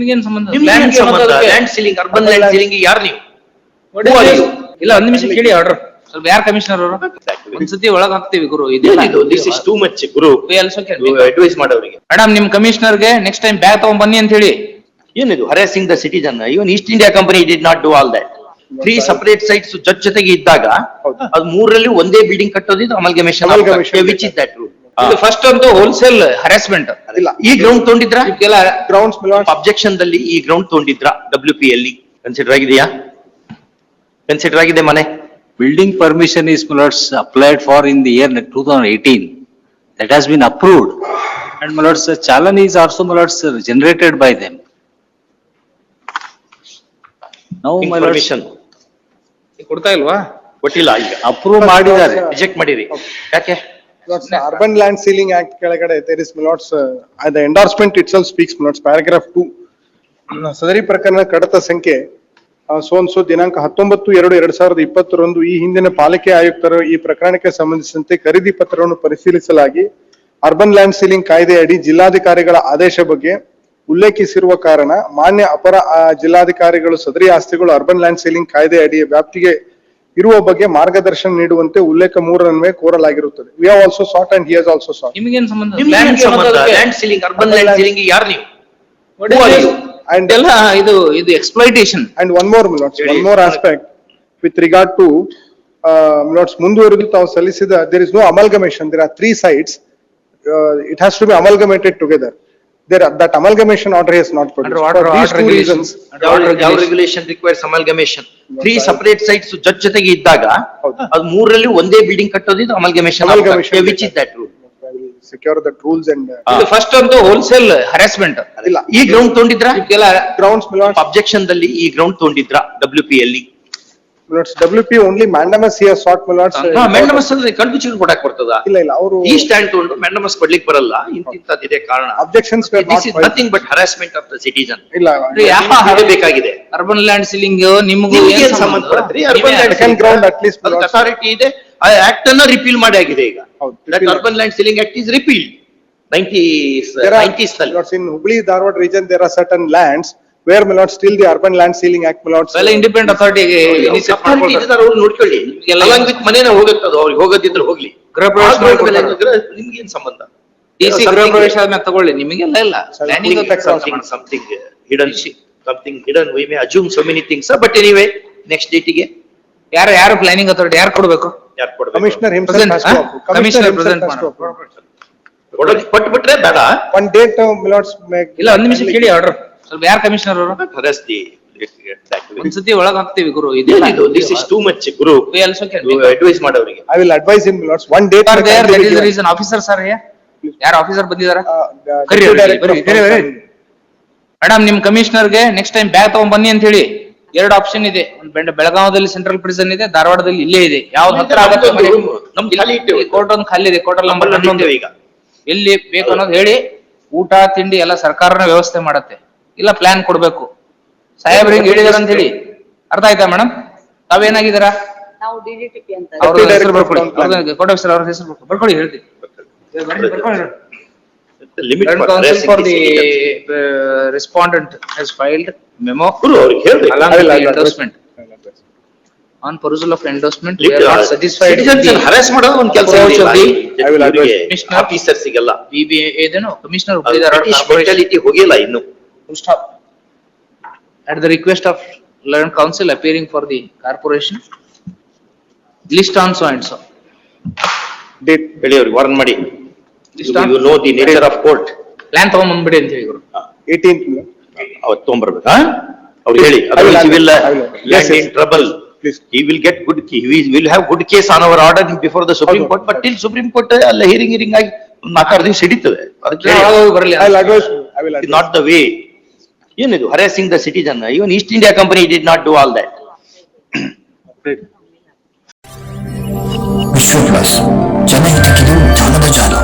ನಿಮಗೇನ್ ಸಂಬಂಧ? Land ceiling, urban land ceiling ಯಾರು ನೀವು? ಇಲ್ಲ, ಒಂದ್ ನಿಮಿಷ ಕೇಳಿ ಆರ್ಡರ್. ಸ್ವಲ್ಪ ಯಾರು ಕಮಿಷನರ್ ಅವರು? ಒಂದ್ಸತಿ ಒಳಗ್ ಹಾಕ್ತಿವಿ ಗುರು. ದಿಸ್ ಇಸ್ ಟೂ ಮಚ್ ಗುರು. ಅಡ್ವೈಸ್ ಮಾಡೋರಿಗೆ. ಮೇಡಮ್, ನಿಮ್ ಕಮಿಷನರ್ಗೆ ನೆಕ್ಸ್ಟ್ ಟೈಮ್ ಬ್ಯಾಗ್ ತಗೊಂಡ್ ಬನ್ನಿ ಅಂತ ಹೇಳಿ. ಏನಿದು ಹರಾಸಿಂಗ್ the citizen? Even East India company did not do all that. 3 separate sites ಜೊತೆಗೆ ಇದ್ದಾಗ ಅದು 3ರಲ್ಲಿ ಒಂದೇ ಬಿಲ್ಡಿಂಗ್ ಕಟ್ಟೋದು ಇದು ಅಮಲ್ಗಮೇಷನ್. Which is that rule? First ಒಂದು ಹೋಲ್ಸೇಲ್ ಹರಾಸ್ಮೆಂಟ್. ಈ ಗ್ರೌಂಡ್ ತೊಗೊಂಡಿದ್ರ? ಗ್ರೌಂಡ್ಸ್ ಅಬ್ಜೆಕ್ಷನ್ ದಲ್ಲಿ ಈ ಗ್ರೌಂಡ್ ತೊಗೊಂಡಿದ್ರ? WP ಅಲ್ಲಿ ಕನ್ಸಿಡರ್ ಆಗಿದೆಯಾ? ಕನ್ಸಿಡರ್ ಆಗಿದೆ ಮನೆ? Building permission is applied for in the year 2018. That has been approved. And Chalan is also generated by them. Now permission ಕೊಡ್ತಾ ಇಲ್ವಾ? ಕೊಟ್ಟಿಲ್ಲ. ಈಗ approve ಮಾಡಿದ್ದಾರೆ, ರಿಜೆಕ್ಟ್ ಮಾಡಿರಿ. ಯಾಕೆ? Urban Land Ceiling Act ಕೆಳಗಡೆ there is the endorsement itself speaks paragraph 2. ಸದರಿ ಪ್ರಕರಣ ಕಡತ ಸಂಖ್ಯೆ ಸೋನ್ಸೋ ದಿನಾಂಕ 19/2/2020 ಈ ಹಿಂದಿನ ಪಾಲಿಕೆ ಆಯುಕ್ತರು ಈ ಪ್ರಕರಣಕ್ಕೆ ಸಂಬಂಧಿಸಿದಂತೆ ಖರೀದಿ ಪತ್ರವನ್ನು ಪರಿಶೀಲಿಸಲಾಗಿ ಅರ್ಬನ್ ಲ್ಯಾಂಡ್ ಸೀಲಿಂಗ್ ಕಾಯ್ದೆ ಅಡಿ ಜಿಲ್ಲಾಧಿಕಾರಿಗಳ ಆದೇಶ ಬಗ್ಗೆ ಉಲ್ಲೇಖಿಸಿರುವ ಕಾರಣ ಮಾನ್ಯ ಅಪರ ಜಿಲ್ಲಾಧಿಕಾರಿಗಳು ಸದರಿ ಆಸ್ತಿಗಳು ಅರ್ಬನ್ ಲ್ಯಾಂಡ್ ಸೀಲಿಂಗ್ ಕಾಯ್ದೆ ಅಡಿಯ ವ್ಯಾಪ್ತಿಗೆ ಇರುವ ಬಗ್ಗೆ ಮಾರ್ಗದರ್ಶನ ನೀಡುವಂತೆ ಉಲ್ಲೇಖ 3 ಕೋರಲಾಗಿರುತ್ತದೆ. We have also sought and he has also sought. ನಿಮಗೇನ್ ಸಂಬಂಧ? Land ceiling, urban land ceiling ಯಾರು ನೀವು? And ಇದು exploitation. And one more aspect with regard to ಮುಂದುವರೆದು ತಾವು ಸಲ್ಲಿಸಿದ there is no amalgamation. There are 3 sites. It has to be amalgamated together. That amalgamation order is not produced. For these 2 reasons. Our regulation requires amalgamation. 3 separate sites ಜೊತೆಗೆ ಇದ್ದಾಗ ಅದು 3ರಲ್ಲಿ ಒಂದೇ building ಕಟ್ಟೋದು ಇದು ಅಮಲ್ಗಮೇಷನ್. Which is that rule? Secure the rules and first ಒಂದು wholesale harassment. ಈ ground ತೊಗೊಂಡಿದ್ರ? grounds objection ದಲ್ಲಿ ಈ ಗ್ರೌಂಡ್ ತೊಗೊಂಡಿದ್ರ? WP ಅಲ್ಲಿ WP only mandamus he has sought mandamus ಅಂದ್ರೆ ಕಣ್ಮುಚ್ಚಿಗೆ ಕೊಡಕ್ ಬರ್ತದ? ಇಲ್ಲ ಅವರು ಈ ಸ್ಟ್ಯಾಂಡ್ ತಗೊಂಡು ಮ್ಯಾಂಡಮಸ್ ಕೊಡ್ಲಿಕ್ಕೆ ಬರಲ್ಲ. ಇಂತಿದೆ ಕಾರಣ. objections were This is nothing but harassment of the citizen. ಇಲ್ಲ ಬೇಕಾಗಿದೆ. ಅರ್ಬನ್ ಲ್ಯಾಂಡ್ ಸೀಲಿಂಗ್ ನಿಮಗೂ ಏನ್ ಸಂಬಂಧ ಬರುತ್ತೆ? Urban land second ground at least authority ಇದೆ. ಆ ಆಕ್ಟ್ ಅನ್ನ ರಿಪೀಲ್ ಮಾಡಿ ಆಗಿದೆ ಈಗ. That urban land ceiling act is repealed 90s ನಲ್ಲಿ. in Hubli Dharwad region there are certain lands where still the urban land ceiling act ಎಲ್ಲ independent ಅಥಾರಿಟಿಗೆ ನೋಡ್ಕೊಳ್ಳಿ. along with ಮನೇನ ಹೋಗುತ್ತದು, ಅವ್ರಿಗೆ ಹೋಗೋದಿದ್ರೆ ಹೋಗ್ಲಿ. ಗೃಹ ಪ್ರವೇಶ ನಿಮ್ಗೆ ಏನ್ ಸಂಬಂಧ? ಟಿಸಿ ಗೃಹ ಪ್ರವೇಶ ಆದ್ಮೇಲೆ ತಗೊಳ್ಳಿ, ನಿಮಗೆಲ್ಲ ಇಲ್ಲ. something hidden. We may assume so many things, but anyway next date ಗೆ ಯಾರು ಪ್ಲಾನಿಂಗ್ ಅಥಾರಿಟಿ ಯಾರು ಕೊಡ್ಬೇಕು? commissioner himself has to approve. Commissioner present ಕೊಟ್ಬಿಟ್ರೆ ಬೇಡ. One date ಇಲ್ಲ, ಒಂದ್ ನಿಮಿಷ ಕೇಳಿ ಆರ್ಡರ್. ಸ್ವಲ್ಪ ಯಾರು ಕಮಿಷನರ್ ಅವರು? ಒಂದ್ಸತಿ ಒಳಗ್ ಹಾಕ್ತಿವಿ ಗುರು. This is too much ಗುರು. ಅಡ್ವೈಸ್ ಮಾಡೋರಿಗೆ. I will advise him one date that is the reason. Officer sir ಯಾರು ಆಫೀಸರ್ ಬಂದಿದಾರ? ಮೇಡಮ್, ನಿಮ್ ಕಮಿಷನರ್ಗೆ ನೆಕ್ಸ್ಟ್ ಟೈಮ್ ಬ್ಯಾಗ್ ತಗೊಂಡ್ ಬನ್ನಿ ಅಂತ ಹೇಳಿ. 2 ಆಪ್ಷನ್ ಇದೆ. ಬೆಳಗಾವದಲ್ಲಿ ಸೆಂಟ್ರಲ್ ಪ್ರಿಸನ್ ಇದೆ, ಧಾರವಾಡದಲ್ಲಿ ಇಲ್ಲೇ ಇದೆ. ಯಾವ್ದು ಹತ್ರ ಆಗುತ್ತೆ? ಕೋರ್ಟ್ ಒಂದು ಖಾಲಿ ಇದೆ. ಕೋರ್ಟಲ್ ನಂಬರ್ 11 ಈಗ. ಎಲ್ಲಿ ಬೇಕು ಅನ್ನೋದು ಹೇಳಿ. ಊಟ ತಿಂಡಿ ಎಲ್ಲ ಸರ್ಕಾರನ ವ್ಯವಸ್ಥೆ ಮಾಡತ್ತೆ. ಇಲ್ಲ ಪ್ಲಾನ್ ಕೊಡ್ಬೇಕು. ಸಾಹೇಬ್ರಿಗೆ ಹೇಳಿದಾರ ಅಂತ ಹೇಳಿ. ಅರ್ಥ ಆಯ್ತಾ ಮೇಡಮ್? ತಾವೇನಾಗಿದ್ದೀರಾ? ನಾವು DGTP ಅಂತ. ಅವ್ರ ಹೆಸರು ಬರ್ಕೊಳ್ಳಿ. ಕೋರ್ಟ್ ಆಫೀಸರ್ ಅವ್ರ ಹೆಸರು ಬರ್ಕೊಳ್ಳಿ. ಹೇಳ್ತೀವಿ. Counsel for the respondent has filed memo along with the endorsement. On perusal of endorsement, we are not satisfied. ಹರಾಸ್ ಮಾಡೋದು ಒಂದು ಕೆಲಸ. I will advise ಆಫೀಸರ್ ಸಿಗಲ್ಲ. BBA ಏದೇನೋ ಕಮಿಷನರ್ ಮೆಂಟಾಲಿಟಿ ಹೋಗಿಲ್ಲ ಇನ್ನು. Stop. At the request of learned counsel appearing for the corporation, list on so and so. Date ಹೇಳಿ ಅವ್ರಿಗೆ warn ಮಾಡಿ. You know the nature of court. Plan ತಗೊಂಡ್ ಬಂದ್ಬಿಡಿ ಅಂತ ಹೇಳಿ. 18th ಅವತ್ತು ತಗೊಂಡ್ಬರ್ಬೇಕಾ? ಅವ್ರು ಹೇಳಿ. Otherwise he will land in trouble. He will get good. We will have good case on our order before the Supreme Court. But till Supreme Court alla hearing ಆಗಿ 4 ದಿವಸ ಹಿಡಿತದೆ. ಅದಕ್ಕೆ ಬರಲಿ. I will advise. Not the way. ಏನಿದು harassing the citizen? Even East India Company did not do all that. ವಿಶ್ವ plus ಜನಹಿತಕ್ಕಿದು ಜ್ಞಾನದ ಜಾಲ.